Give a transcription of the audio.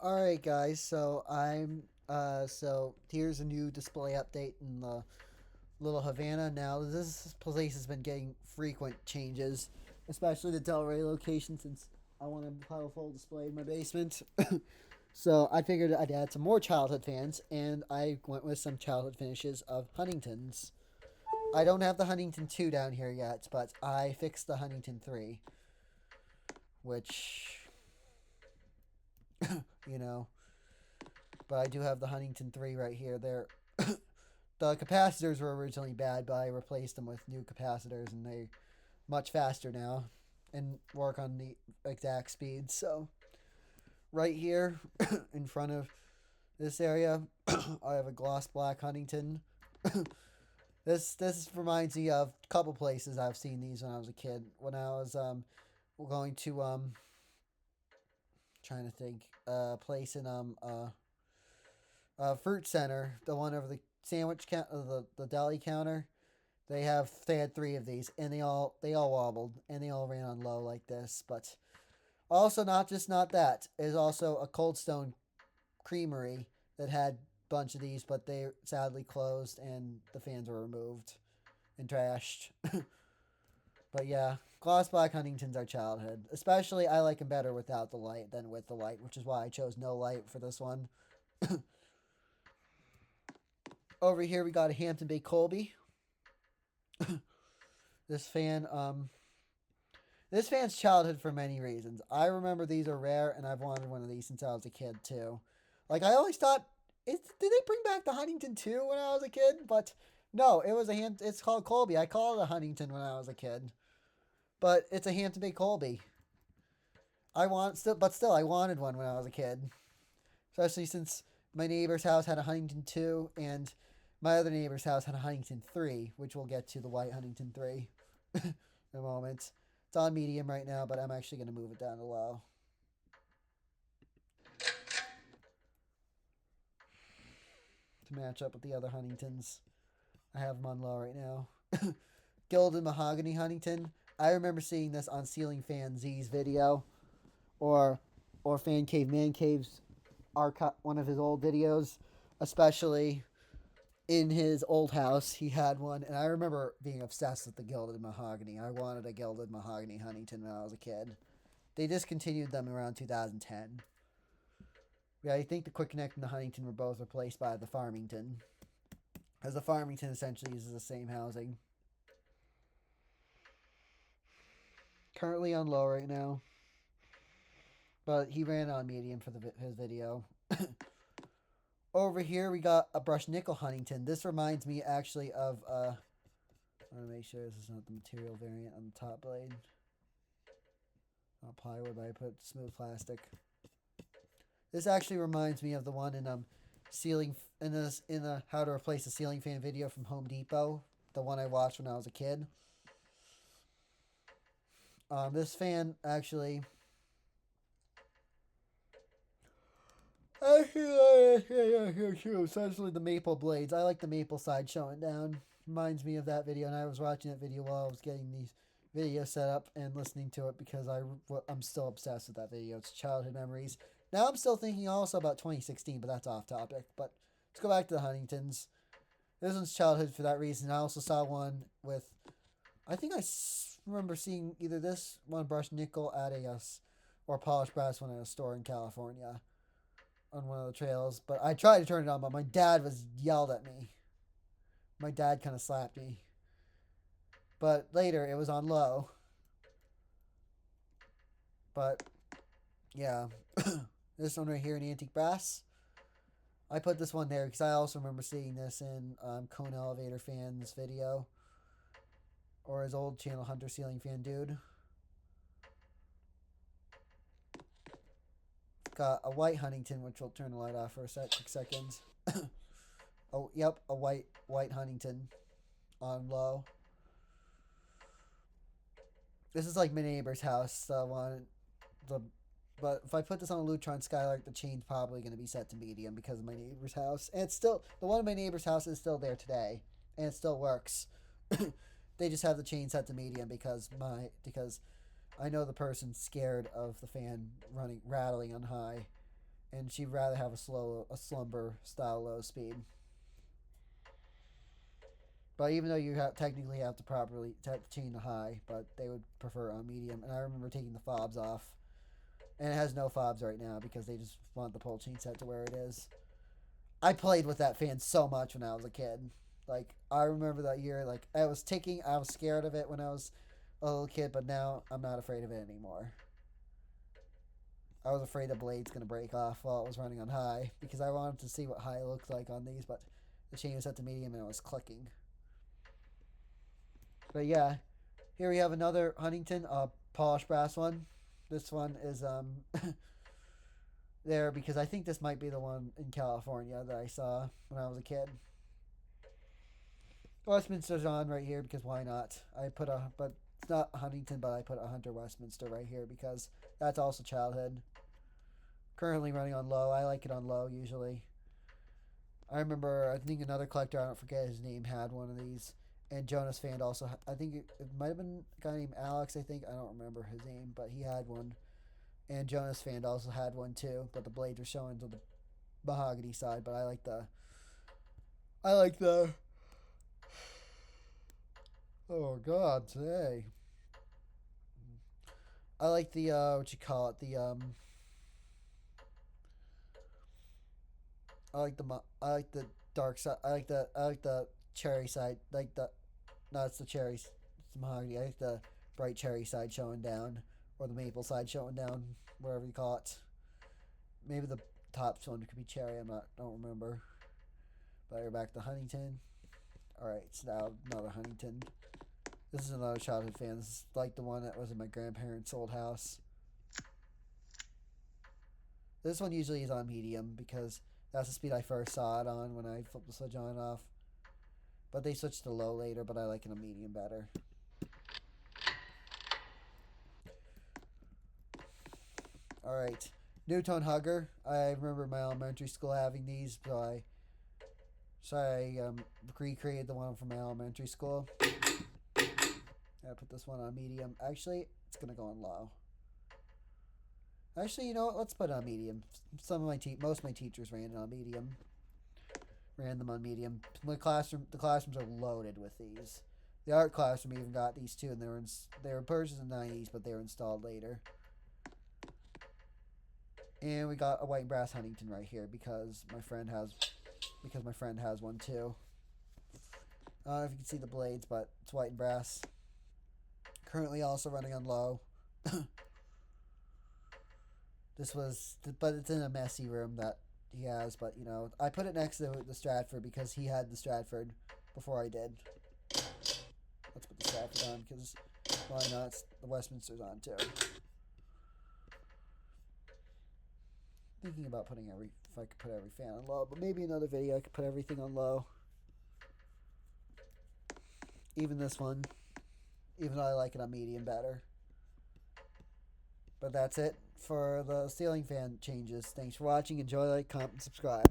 Alright guys, so here's a new display update in the Little Havana. Now this place has been getting frequent changes, especially the Delray location since I want to have a full display in my basement. So I figured I'd add some more childhood fans, and I went with some childhood finishes of Huntingtons. I don't have the Huntington 2 down here yet, but I fixed the Huntington 3, which, you know, but I do have the Huntington 3 right here. The capacitors were originally bad, but I replaced them with new capacitors, and they're much faster now and work on the exact speed. So, right here in front of this area, I have a gloss black Huntington. This reminds me of a couple places I've seen these when I was a kid. When I was going to trying to think place in fruit center, the one over the sandwich the deli counter. They had three of these, and they all wobbled, and they all ran on low like this. But also, not that, is also a Cold Stone creamery that had a bunch of these, but they sadly closed, and the fans were removed and trashed. But yeah, gloss black Huntingtons are childhood. Especially, I like them better without the light than with the light, which is why I chose no light for this one. Over here, we got a Hampton Bay Colby. This fan, this fan's childhood for many reasons. I remember these are rare, and I've wanted one of these since I was a kid too. Like I always thought, did they bring back the Huntington 2 when I was a kid? But no, it was It's called Colby. I called it a Huntington when I was a kid, but it's a Hampton Bay Colby. But still, I wanted one when I was a kid, especially since my neighbor's house had a Huntington 2, and my other neighbor's house had a Huntington 3, which we'll get to the white Huntington 3 in a moment. It's on medium right now, but I'm actually going to move it down to low to match up with the other Huntingtons. I have them on low right now. Gilded Mahogany Huntington. I remember seeing this on Ceiling Fan Z's video, or Fan Cave Man Cave's one of his old videos, especially in his old house. He had one, and I remember being obsessed with the gilded mahogany. I wanted a gilded mahogany Huntington when I was a kid. They discontinued them around 2010. Yeah, I think the Quick Connect and the Huntington were both replaced by the Farmington, as the Farmington essentially uses the same housing. Currently on low right now, but he ran on medium for his video. Over here we got a brushed nickel Huntington. This reminds me actually of I want to make sure this is not the material variant on the top blade. Not plywood, but I put smooth plastic. This actually reminds me of the one in how to replace a ceiling fan video from Home Depot, the one I watched when I was a kid. This fan actually essentially the maple blades. I like the maple side showing down. Reminds me of that video, and I was watching that video while I was getting these videos set up and listening to it because I'm still obsessed with that video. It's childhood memories. Now I'm still thinking also about 2016, but that's off topic. But let's go back to the Huntingtons. This one's childhood for that reason. I also saw one with, I think remember seeing either this one brushed nickel at or polished brass one at a store in California on one of the trails. But I tried to turn it on, but my dad was yelled at me. My dad kind of slapped me. But later it was on low. But yeah, this one right here in antique brass. I put this one there because I also remember seeing this in Cone Elevator Fan's video, or his old channel Hunter Ceiling Fan Dude. Got a white Huntington, which will turn the light off for a quick second. Oh, yep, a white Huntington on low. This is like my neighbor's house. But if I put this on a Lutron Skylark, the chain's probably going to be set to medium because of my neighbor's house. And it's still, the one in my neighbor's house is still there today, and it still works. They just have the chain set to medium because I know the person's scared of the fan rattling on high, and she'd rather have a slumber style low speed. But even though you technically have to properly chain the high, but they would prefer on medium. And I remember taking the fobs off, and it has no fobs right now because they just want the pole chain set to where it is. I played with that fan so much when I was a kid. Like, I remember that year, like, I was ticking. I was scared of it when I was a little kid, but now I'm not afraid of it anymore. I was afraid the blade's going to break off while it was running on high because I wanted to see what high looked like on these, but the chain was set to medium and it was clicking. But yeah, here we have another Huntington, polished brass one. This one is there because I think this might be the one in California that I saw when I was a kid. Westminster's on right here because why not? But it's not Huntington, but I put a Hunter Westminster right here because that's also childhood. Currently running on low. I like it on low usually. I remember, I think another collector, I don't forget his name, had one of these. And Jonas Fand also, I think it might have been a guy named Alex, I think. I don't remember his name, but he had one. And Jonas Fand also had one too, but the blades were showing to the mahogany side. But I like the, oh God, today. I like the, what you call it, I like the dark side, I like the cherry side, no, it's the cherries, it's the mahogany. I like the bright cherry side showing down, or the maple side showing down, whatever you call it. Maybe the top one could be cherry. Don't remember. But we're back to Huntington. All right, so now another Huntington. This is another childhood fan. This is like the one that was in my grandparents' old house. This one usually is on medium because that's the speed I first saw it on when I flipped the switch on and off. But they switched to low later, but I like it on medium better. Alright. New Tone Hugger. I remember my elementary school having these, so I recreated the one from my elementary school. I put this one on medium. Actually, it's going to go on low. Actually, you know what? Let's put it on medium. Most of my teachers ran it on medium. Ran them on medium. The classrooms are loaded with these. The art classroom even got these too, and they were purchased in the 90s, but they were installed later. And we got a white and brass Huntington right here because my friend has one too. I don't know if you can see the blades, but it's white and brass. Currently also running on low. But it's in a messy room that he has. But you know, I put it next to the Stratford because he had the Stratford before I did. Let's put the Stratford on because why not? The Westminster's on too. Thinking about if I could put every fan on low, but maybe another video I could put everything on low. Even this one, even though I like it on medium better. But that's it for the ceiling fan changes. Thanks for watching. Enjoy, like, comment, and subscribe.